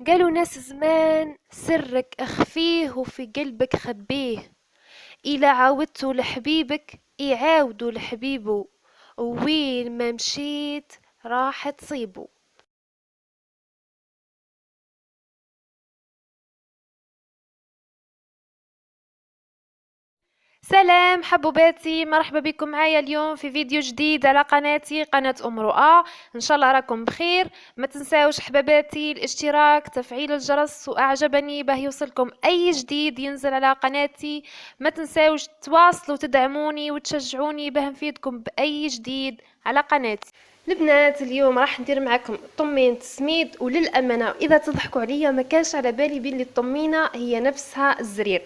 قالوا ناس زمان سرك اخفيه وفي قلبك خبيه. إلا عاودتوا لحبيبك يعاودوا لحبيبه، وين ما مشيت راح تصيبه. سلام حبوباتي، مرحبا بكم معايا اليوم في فيديو جديد على قناتي، قناة ام رؤى. ان شاء الله راكم بخير. ما تنساوش حباباتي الاشتراك، تفعيل الجرس، واعجبني باه يوصلكم اي جديد ينزل على قناتي. ما تنساوش تواصلوا تدعموني وتشجعوني باه نفيدكم باي جديد على قناتي. البنات اليوم راح ندير معكم طمين تسميد، وللامانه اذا تضحكوا عليا ما كانش على بالي بلي الطمينه هي نفسها الزرير.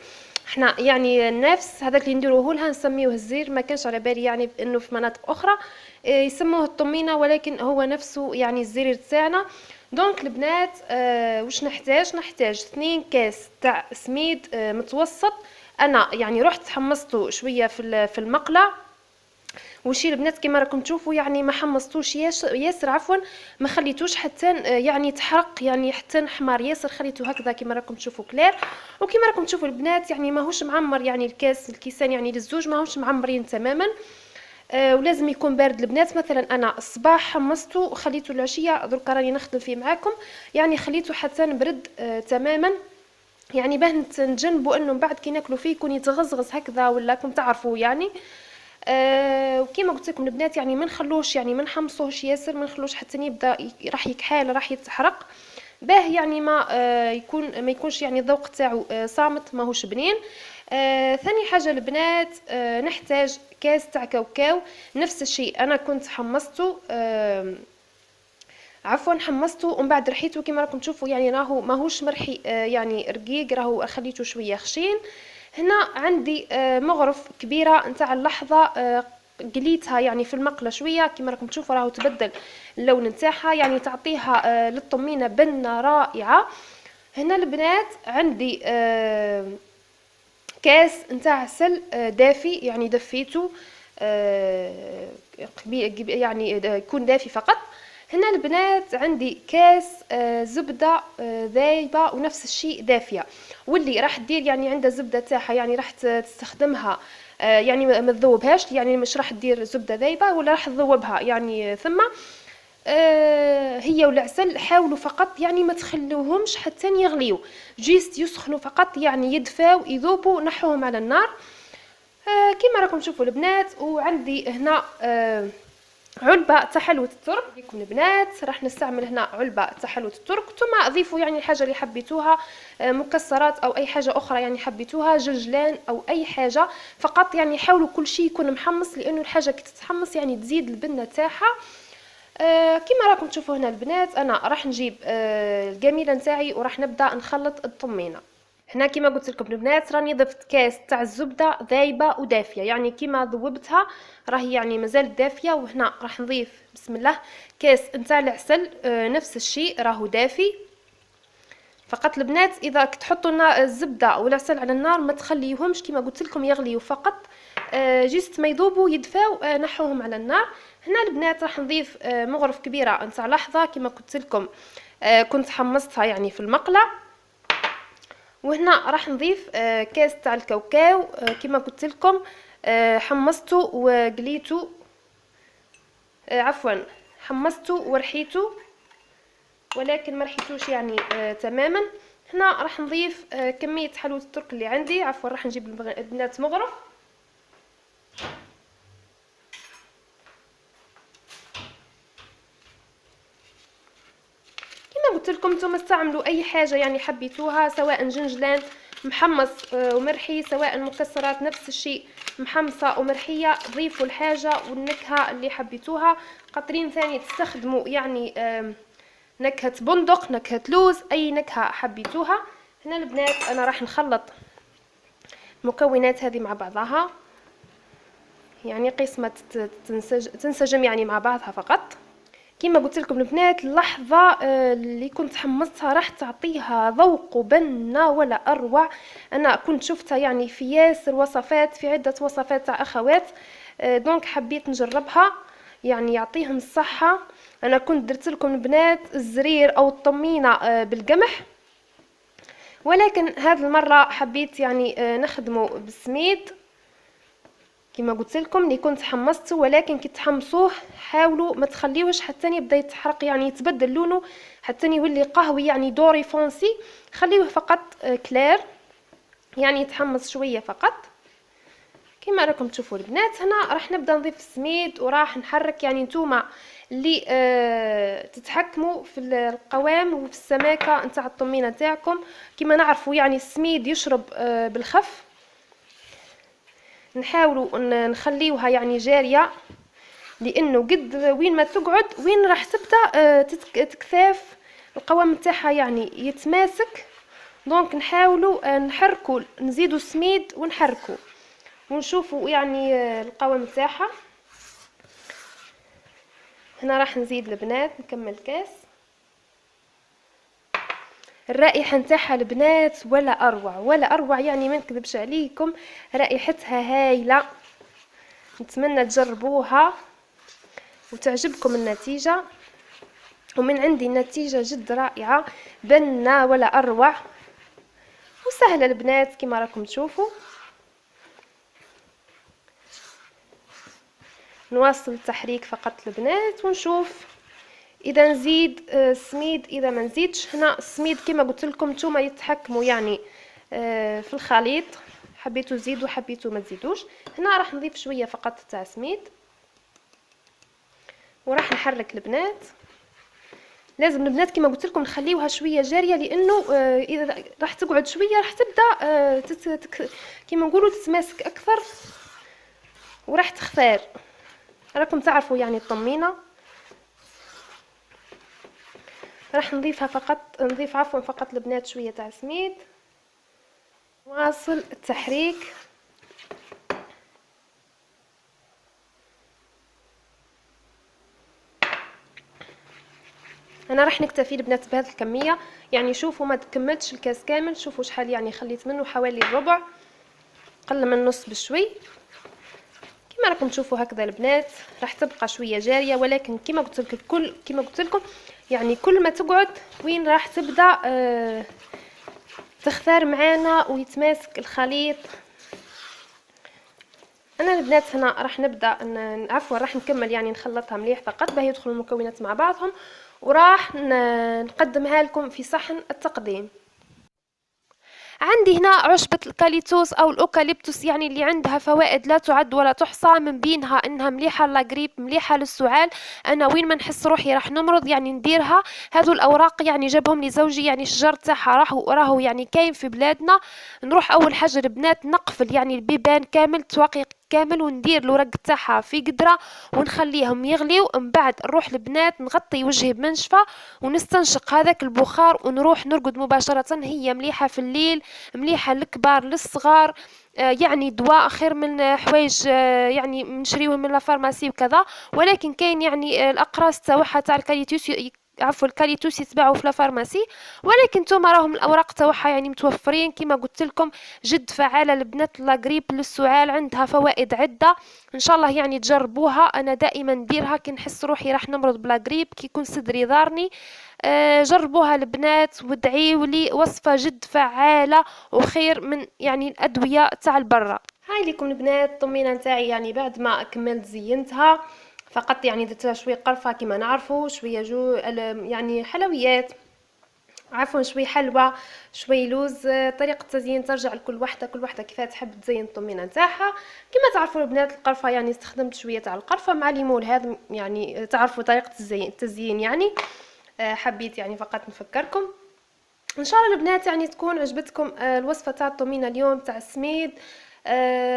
احنا يعني نفس هذاك اللي نديروه لها نسميوه الزير، ما كانش على بالي يعني انه في مناطق اخرى يسموه الطمينه، ولكن هو نفسه يعني الزرير تاعنا. دونك البنات واش نحتاج 2 كاس تاع سميد متوسط. انا يعني رحت حمصته شويه في المقله. وشي البنات كما راكم تشوفوا يعني ما حمصتوش ياسر عفوا، ما خليتوش حتى يعني تحرق، يعني حتى حمار ياسر، خليته هكذا كما راكم تشوفوا كلير. وكما راكم تشوفوا البنات يعني ماهوش معمر، يعني الكيسان يعني للزوج ماهوش معمرين تماما. ولازم يكون بارد البنات. مثلا انا الصباح حمصته وخليته العشيه، درك راني نخدم فيه معاكم، يعني خليته حتى نبرد تماما، يعني باه نتجنبوا انه من بعد كي ناكلوا فيه يكون يتغزغز هكذا، ولا كم تعرفوا يعني. وكما قلت لكم البنات يعني ما نخلوش، يعني ما نحمصوهش ياسر، ما نخلوش حتى يبدا راح يكحال راح يتحرق، باه يعني ما يكونش يعني الذوق تاعو صامت ماهوش بنين. ثاني حاجه البنات نحتاج كاس تاع كاوكاو. نفس الشيء انا كنت حمصته عفوا حمصته ومن بعد رحيته كما راكم تشوفوا، يعني راهو ماهوش مرحي يعني رقيق، راهو خليته شويه خشين. هنا عندي مغرف كبيره نتاع اللحظه، قليتها يعني في المقله شويه كما راكم تشوفوا، راهو تبدل اللون نتاعها، يعني تعطيها للطمينه بنه رائعه. هنا البنات عندي كاس نتاع عسل دافي، يعني دفيته يعني يكون دافي فقط. هنا البنات عندي كاس زبدة ذايبة ونفس الشيء دافية، واللي راح دير يعني عندها زبدة تاعها يعني راح تستخدمها يعني ما تذوبهاش، يعني مش راح تدير زبدة ذايبة ولا راح تذوبها يعني ثم هي والعسل حاولوا فقط يعني ما تخلوهمش حتى يغليوا، جيست يسخنوا فقط، يعني يدفاو يذوبوا نحوهم على النار كما راكم تشوفوا البنات. وعندي هنا علبة تاع حلوة الترك ليكم البنات، راح نستعمل هنا علبة تاع حلوة الترك، ثم اضيفوا يعني الحاجة اللي حبيتوها، مكسرات او اي حاجة اخرى يعني حبيتوها، جلجلان او اي حاجة، فقط يعني حاولوا كل شيء يكون محمص، لانه الحاجة كي تتحمص يعني تزيد البنة تاعها. كما راكم تشوفوا هنا البنات انا راح نجيب القميله نتاعي وراح نبدا نخلط الطمينه. هنا كما قلت لكم البنات راني ضفت كاس تاع الزبده ذايبه ودافيه، يعني كما ذوبتها راهي يعني مازال دافيه. وهنا راح نضيف بسم الله كاس نتاع العسل نفس الشيء راهو دافي فقط. البنات اذا تحطوا الزبده والعسل على النار ما تخليوهمش كما قلت لكم يغليوا فقط، جيست ما يذوبوا يدفاو نحوهم على النار. هنا البنات راح نضيف مغرف كبيره نتاع لحظه كما قلت لكم، كنت حمصتها يعني في المقله. وهنا راح نضيف كاس تاع الكاوكاو كما قلت لكم، حمصته وقليته عفوا حمصته ورحيته، ولكن ما رحيتوش يعني تماما. هنا راح نضيف كميه حلوه الترك اللي عندي، عفوا راح نجيب البنات مغرف. كما قلت لكم نتوما استعملوا اي حاجه يعني حبيتوها، سواء جنجلان محمص ومرحي، سواء مكسرات نفس الشيء محمصه ومرحيه، ضيفوا الحاجه والنكهه اللي حبيتوها. قطرين ثاني تستخدموا يعني نكهه بندق، نكهه لوز، اي نكهه حبيتوها. هنا البنات انا راح نخلط المكونات هذه مع بعضها، يعني قسمة تنسجم يعني مع بعضها فقط. كما قلت لكم البنات اللحظة اللي كنت حمصتها راح تعطيها ذوق وبنة ولا أروع. أنا كنت شفتها يعني في ياسر وصفات، في عدة وصفات تاع أخوات، دونك حبيت نجربها. يعني يعطيهم الصحة. انا كنت درت لكم البنات الزرير او الطمينة بالقمح، ولكن هذه المرة حبيت يعني نخدمه بالسميد كما قلت لكم اللي كنت حمصته. ولكن كي تحمصوه حاولوا ما تخليوش حتى يبدا يتحرق، يعني يتبدل لونه حتى يولي قهوي يعني دوري فونسي. خليوه فقط كلير، يعني يتحمص شويه فقط كما راكم تشوفوا البنات. هنا راح نبدا نضيف السميد وراح نحرك. يعني نتوما اللي تتحكموا في القوام وفي السماكه نتاع الطمينه تاعكم. كما نعرفوا يعني السميد يشرب بالخف، نحاولوا نخليوها يعني جاريه، لانه قد وين ما تقعد وين راح تبدا تكثاف القوام نتاعها يعني يتماسك. دونك نحاولوا نحركوا نزيدوا السميد ونحركوا ونشوفوا يعني القوام نتاعها. هنا راح نزيد البنات نكمل كاس. الرائحه نتاعها البنات ولا اروع ولا اروع، يعني ما نكذبش عليكم رائحتها هايله. نتمنى تجربوها وتعجبكم النتيجه. ومن عندي النتيجه جد رائعه، بنة ولا اروع وسهله البنات كما راكم تشوفوا. نواصل التحريك فقط البنات ونشوف اذا نزيد السميد اذا ما نزيدش. هنا السميد كما قلت لكم نتوما يتحكموا يعني في الخليط، حبيتوا تزيدوا حبيتوا ما تزيدوش. هنا راح نضيف شويه فقط تاع سميد وراح نحرك البنات. لازم البنات كما قلت لكم نخليوها شويه جاريه، لانه اذا راح تقعد شويه راح تبدا كما نقولوا تتماسك اكثر وراح تختار. راكم تعرفوا يعني الطمينه. راح نضيفها فقط نضيف عفوا فقط البنات شويه تاع سميد. واصل التحريك. انا راح نكتفي البنات بهذه الكميه، يعني شوفوا ما كملتش الكاس كامل، شوفوا شحال يعني خليت منه حوالي الربع، قل من نص بشوي. كما راكم تشوفوا هكذا البنات راح تبقى شويه جاريه، ولكن كما قلت لكم يعني كل ما تقعد وين راح تبدا تختار معانا ويتماسك الخليط. انا البنات هنا راح نبدا عفوا راح نكمل يعني نخلطها مليح فقط باه يدخل المكونات مع بعضهم، وراح نقدمها لكم في صحن التقديم. عندي هنا عشبة الكاليتوس أو الأوكاليبتوس، يعني اللي عندها فوائد لا تعد ولا تحصى، من بينها إنها مليحة للقريب مليحة للسعال. أنا وين ما نحس روحي راح نمرض يعني نديرها. هذو الأوراق يعني جابهم لي زوجي، يعني الشجر تاعها راهو يعني كاين في بلادنا. نروح أول حاجة البنات نقفل يعني البيبان كامل تواقي كامل وندير الورق تاعها في قدره ونخليهم يغليو. من بعد نروح البنات نغطي وجهي بمنشفه ونستنشق هذاك البخار ونروح نرقد مباشره. هي مليحه في الليل، مليحه للكبار للصغار، يعني دواء خير من حوايج يعني نشريوه من لافارماسي وكذا. ولكن كاين يعني الاقراص تاعها تاع الكاليتوس عفوا الكاليتوس يتباعوا في لافارماسي، ولكن نتوما راهم الاوراق تاعها يعني متوفرين. كما قلت لكم جد فعاله البنات لاغريب للسعال، عندها فوائد عده. ان شاء الله يعني تجربوها. انا دائما نديرها كي نحس روحي راح نمرض بلاغريب كي يكون صدري ضارني. جربوها البنات وادعيوا لي، وصفه جد فعاله وخير من يعني الادويه تاع البرة. هاي لكم البنات الطمينه نتاعي، يعني بعد ما كملت زينتها فقط يعني درت لها شويه قرفه كما نعرفوا، شويه يعني حلويات عفوا شوي حلوى شوي لوز. طريقه التزيين ترجع لكل وحده، كل وحده كيفاه تحب تزين الطمينه نتاعها. كما تعرفوا البنات القرفه يعني استخدمت شويه تاع القرفه مع ليمون، هذا يعني تعرفوا طريقه التزيين يعني حبيت يعني فقط نفكركم. ان شاء الله البنات يعني تكون عجبتكم الوصفه تاع الطمينه اليوم تاع السميد.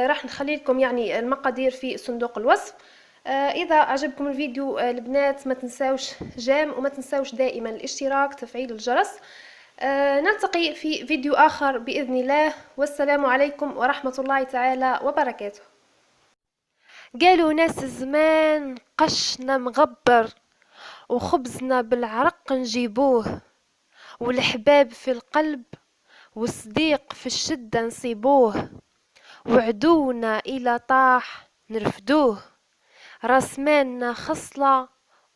راح نخلي لكم يعني المقادير في صندوق الوصف. اذا عجبكم الفيديو البنات ما تنساوش جيم، وما تنساوش دائما الاشتراك تفعيل الجرس. نلتقي في فيديو اخر باذن الله، والسلام عليكم ورحمه الله تعالى وبركاته. قالوا ناس زمان قشنا مغبر وخبزنا بالعرق نجيبوه، والحباب في القلب والصديق في الشدة نصيبوه، وعدونا إلى طاح نرفدوه. راس مالنا خصلة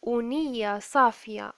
ونية صافية.